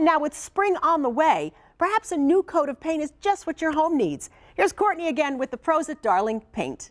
And now with spring on the way, perhaps a new coat of paint is just what your home needs. Here's Courtney again with the pros at Darling Paint.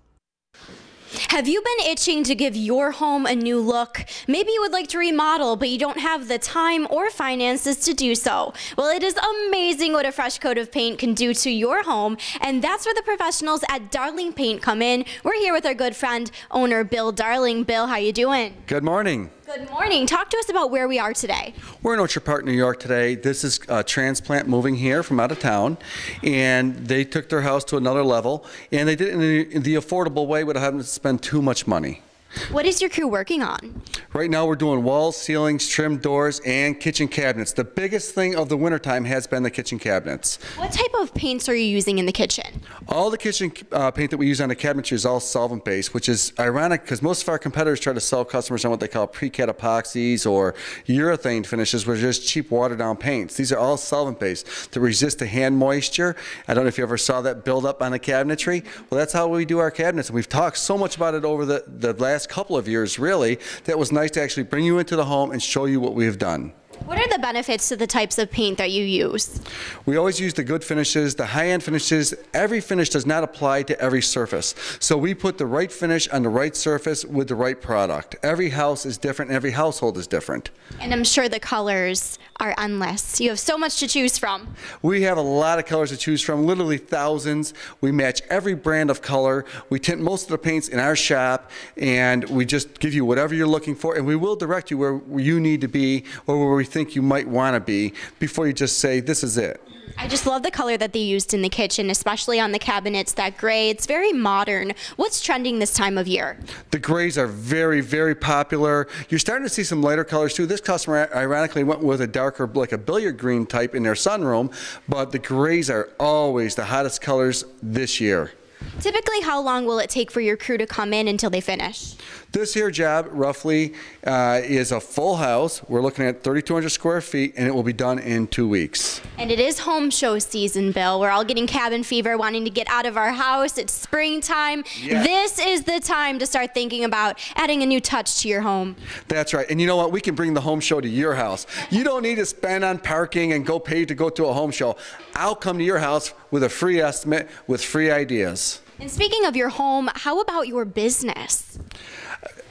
Have you been itching to give your home a new look? Maybe you would like to remodel, but you don't have the time or finances to do so. Well, it is amazing what a fresh coat of paint can do to your home, and that's where the professionals at Darling Paint come in. We're here with our good friend, owner Bill Darling. Bill, how you doing? Good morning. Good morning. Talk to us about where we are today. We're in Orchard Park, New York today. This is a transplant moving here from out of town, and they took their house to another level, and they did it in the affordable way without having to spend too much money. What is your crew working on? Right now we're doing walls, ceilings, trim doors, and kitchen cabinets. The biggest thing of the wintertime has been the kitchen cabinets. What type of paints are you using in the kitchen? All the kitchen paint that we use on the cabinetry is all solvent-based, which is ironic because most of our competitors try to sell customers on what they call pre-cat epoxies or urethane finishes, which are just cheap watered-down paints. These are all solvent-based to resist the hand moisture. I don't know if you ever saw that build up on the cabinetry. Well, that's how we do our cabinets, and we've talked so much about it over the last couple of years, really, that was nice to actually bring you into the home and show you what we have done. What are the benefits to the types of paint that you use? We always use the good finishes, the high-end finishes. Every finish does not apply to every surface. So we put the right finish on the right surface with the right product. Every house is different, and every household is different. And I'm sure the colors are endless. You have so much to choose from. We have a lot of colors to choose from, literally thousands. We match every brand of color. We tint most of the paints in our shop, and we just give you whatever you're looking for, and we will direct you where you need to be or where we think you might want to be before you just say, this is it. I just love the color that they used in the kitchen, especially on the cabinets, that gray. It's very modern. What's trending this time of year? The grays are very, very popular. You're starting to see some lighter colors too. This customer ironically went with a darker, like a billiard green type in their sunroom, but the grays are always the hottest colors this year. Typically, how long will it take for your crew to come in until they finish? This here job roughly is a full house. We're looking at 3,200 square feet, and it will be done in 2 weeks. And it is home show season, Bill. We're all getting cabin fever, wanting to get out of our house. It's springtime. Yeah. This is the time to start thinking about adding a new touch to your home. That's right. And you know what? We can bring the home show to your house. You don't need to spend on parking and go pay to go to a home show. I'll come to your house with a free estimate with free ideas. And speaking of your home, how about your business?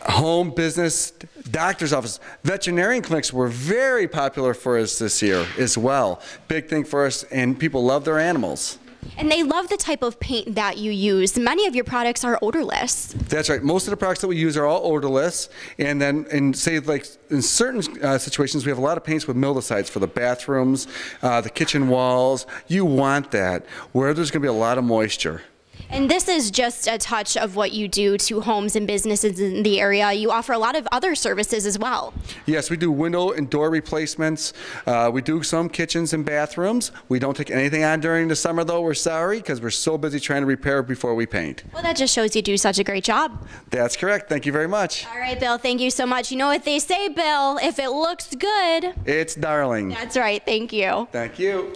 Home, business, doctor's office, veterinarian clinics were very popular for us this year as well. Big thing for us, and people love their animals. And they love the type of paint that you use. Many of your products are odorless. That's right. Most of the products that we use are all odorless. And then in certain situations, we have a lot of paints with mildewcides for the bathrooms, the kitchen walls. You want that where there's going to be a lot of moisture. And this is just a touch of what you do to homes and businesses in the area. You offer a lot of other services as well. Yes, we do window and door replacements. We do some kitchens and bathrooms. We don't take anything on during the summer, though. We're sorry, because we're so busy trying to repair before we paint. Well, that just shows you do such a great job. That's correct. Thank you very much. All right, Bill, thank you so much. You know what they say, Bill, if it looks good, it's Darling. That's right. Thank you. Thank you.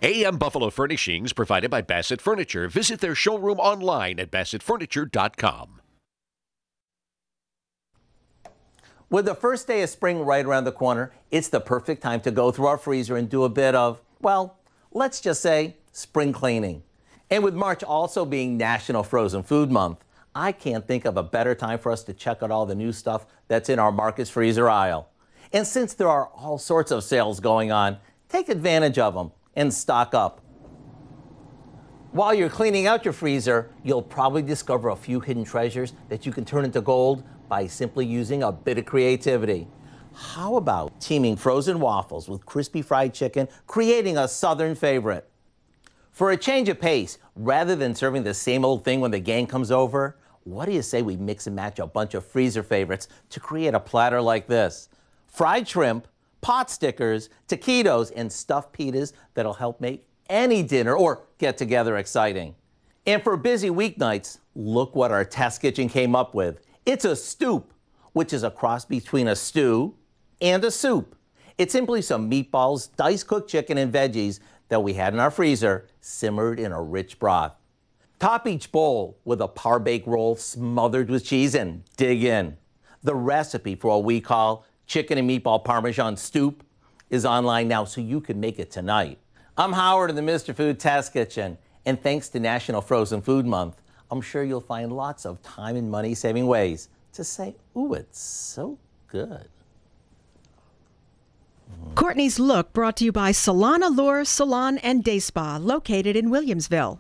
AM Buffalo Furnishings provided by Bassett Furniture. Visit their showroom online at bassettfurniture.com. With the first day of spring right around the corner, it's the perfect time to go through our freezer and do a bit of, well, let's just say spring cleaning. And with March also being National Frozen Food Month, I can't think of a better time for us to check out all the new stuff that's in our Marcus freezer aisle. And since there are all sorts of sales going on, take advantage of them and stock up. While you're cleaning out your freezer, you'll probably discover a few hidden treasures that you can turn into gold by simply using a bit of creativity. How about teaming frozen waffles with crispy fried chicken, creating a southern favorite? For a change of pace, rather than serving the same old thing when the gang comes over, what do you say we mix and match a bunch of freezer favorites to create a platter like this? Fried shrimp, pot stickers, taquitos, and stuffed pitas that'll help make any dinner or get-together exciting. And for busy weeknights, look what our test kitchen came up with. It's a stoop, which is a cross between a stew and a soup. It's simply some meatballs, diced cooked chicken, and veggies that we had in our freezer, simmered in a rich broth. Top each bowl with a par-baked roll smothered with cheese and dig in. The recipe for what we call chicken and meatball Parmesan soup is online now, so you can make it tonight. I'm Howard in the Mr. Food Test Kitchen, and thanks to National Frozen Food Month, I'm sure you'll find lots of time and money saving ways to say, ooh, it's so good. Courtney's Look brought to you by Salon Allure Salon and Day Spa, located in Williamsville.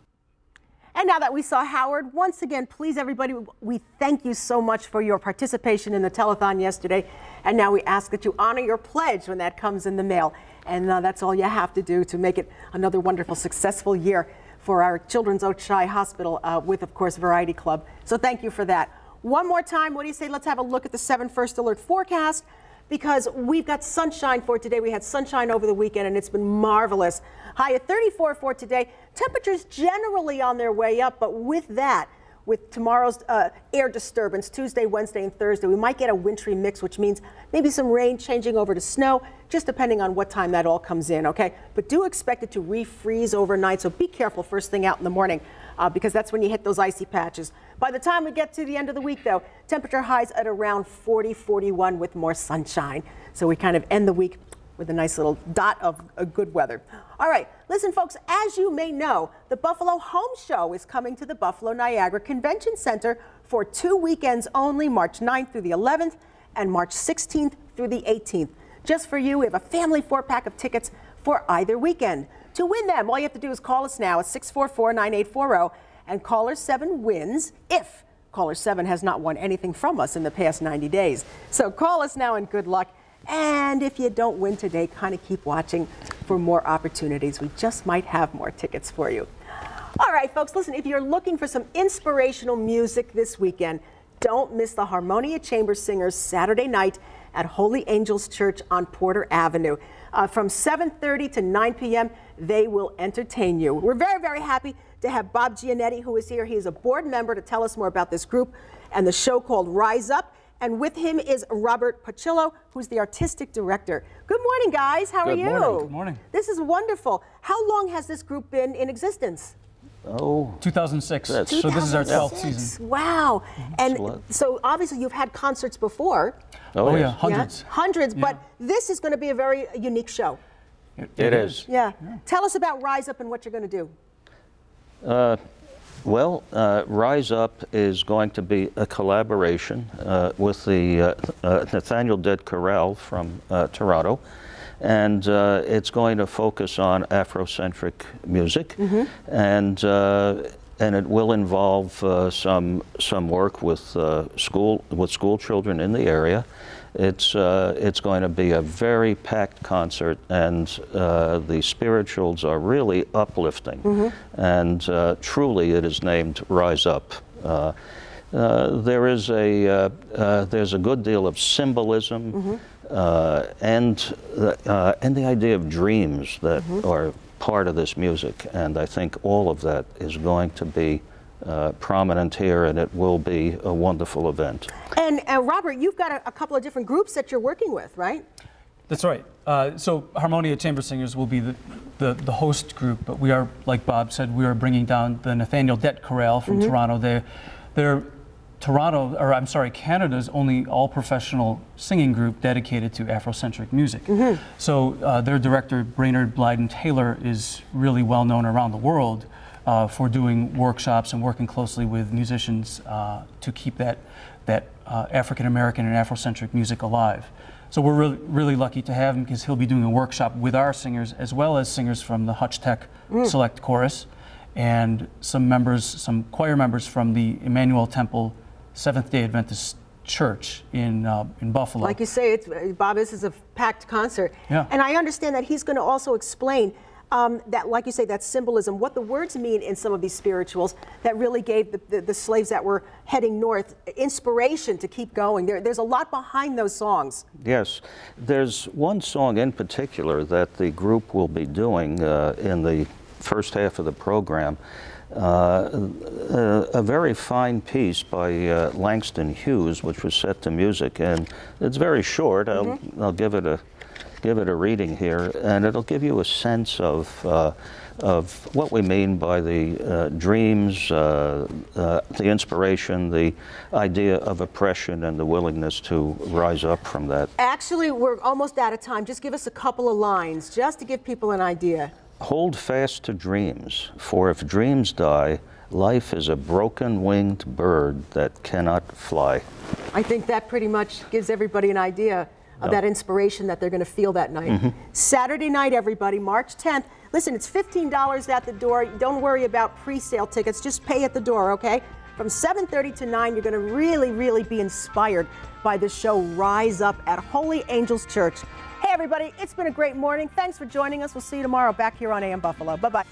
And now that we saw Howard, once again, please everybody, we thank you so much for your participation in the telethon yesterday. And now we ask that you honor your pledge when that comes in the mail. And that's all you have to do to make it another wonderful, successful year for our Children's Ochi Hospital with, of course, Variety Club. So thank you for that. One more time, what do you say? Let's have a look at the 7 First Alert forecast, because we've got sunshine for today. We had sunshine over the weekend, and it's been marvelous. High at 34 for today. Temperatures generally on their way up, but with that, with tomorrow's air disturbance, Tuesday, Wednesday, and Thursday, we might get a wintry mix, which means maybe some rain changing over to snow, just depending on what time that all comes in, okay? But do expect it to refreeze overnight, so be careful first thing out in the morning, because that's when you hit those icy patches. By the time we get to the end of the week, though, temperature highs at around 40, 41 with more sunshine. So we kind of end the week with a nice little dot of good weather. All right, listen, folks, as you may know, the Buffalo Home Show is coming to the Buffalo Niagara Convention Center for 2 weekends only, March 9th through the 11th and March 16th through the 18th. Just for you, we have a family 4-pack of tickets for either weekend. To win them, all you have to do is call us now at 644-9840, and caller 7 wins if caller 7 has not won anything from us in the past 90 days. So call us now and good luck. And if you don't win today, kind of keep watching for more opportunities. We just might have more tickets for you. All right, folks, listen, if you're looking for some inspirational music this weekend, don't miss the Harmonia Chamber Singers Saturday night at Holy Angels Church on Porter Avenue. From 7:30 to 9 p.m., they will entertain you. We're very, very happy to have Bob Giannetti, who is here. He is a board member, to tell us more about this group and the show called Rise Up. And with him is Robert Pacillo, who's the artistic director. Good morning, guys. How are you? Good morning. Good morning. This is wonderful. How long has this group been in existence? Oh, 2006. So this is our 12th season. Wow. And so obviously you've had concerts before. Oh yeah, hundreds. Yeah, hundreds, yeah. But this is going to be a very unique show. It is. Yeah. Tell us about Rise Up and what you're going to do. Rise Up is going to be a collaboration with the Nathaniel Dead Corral from Toronto, and it's going to focus on Afrocentric music, and it will involve some work with school children in the area. It's going to be a very packed concert, and the spirituals are really uplifting, and truly it is named Rise Up. There's a good deal of symbolism and the idea of dreams that are part of this music, and I think all of that is going to be prominent here, and it will be a wonderful event. And Robert, you've got a couple of different groups that you're working with, right? That's right. So Harmonia Chamber Singers will be the host group, but we are, like Bob said, we are bringing down the Nathaniel Det Corral from Toronto. They're Canada's only all-professional singing group dedicated to Afrocentric music. So their director, Brainerd Blyden Taylor, is really well known around the world for doing workshops and working closely with musicians to keep that African American and Afrocentric music alive. So we're really lucky to have him, because he'll be doing a workshop with our singers as well as singers from the Hutch Tech Select Chorus, and some choir members from the Emmanuel Temple Seventh-day Adventist Church in Buffalo. Like you say, Bob, this is a packed concert. Yeah. And I understand that he's going to also explain that, like you say, that symbolism, what the words mean in some of these spirituals that really gave the slaves that were heading north inspiration to keep going. There's a lot behind those songs. Yes. There's one song in particular that the group will be doing in the first half of the program. A very fine piece by Langston Hughes, which was set to music, and it's very short. I'll give it a reading here, and it'll give you a sense of of what we mean by the dreams, the inspiration, the idea of oppression, and the willingness to rise up from that. Actually, we're almost out of time. Just give us a couple of lines, just to give people an idea. Hold fast to dreams, for if dreams die, life is a broken-winged bird that cannot fly. I think that pretty much gives everybody an idea of that inspiration that they're going to feel that night. Saturday night, everybody, March 10th. Listen, it's $15 at the door. Don't worry about pre-sale tickets. Just pay at the door, okay? From 7:30 to 9, you're going to really, really be inspired by the show Rise Up at Holy Angels Church. Hey, everybody, it's been a great morning. Thanks for joining us. We'll see you tomorrow back here on AM Buffalo. Bye-bye.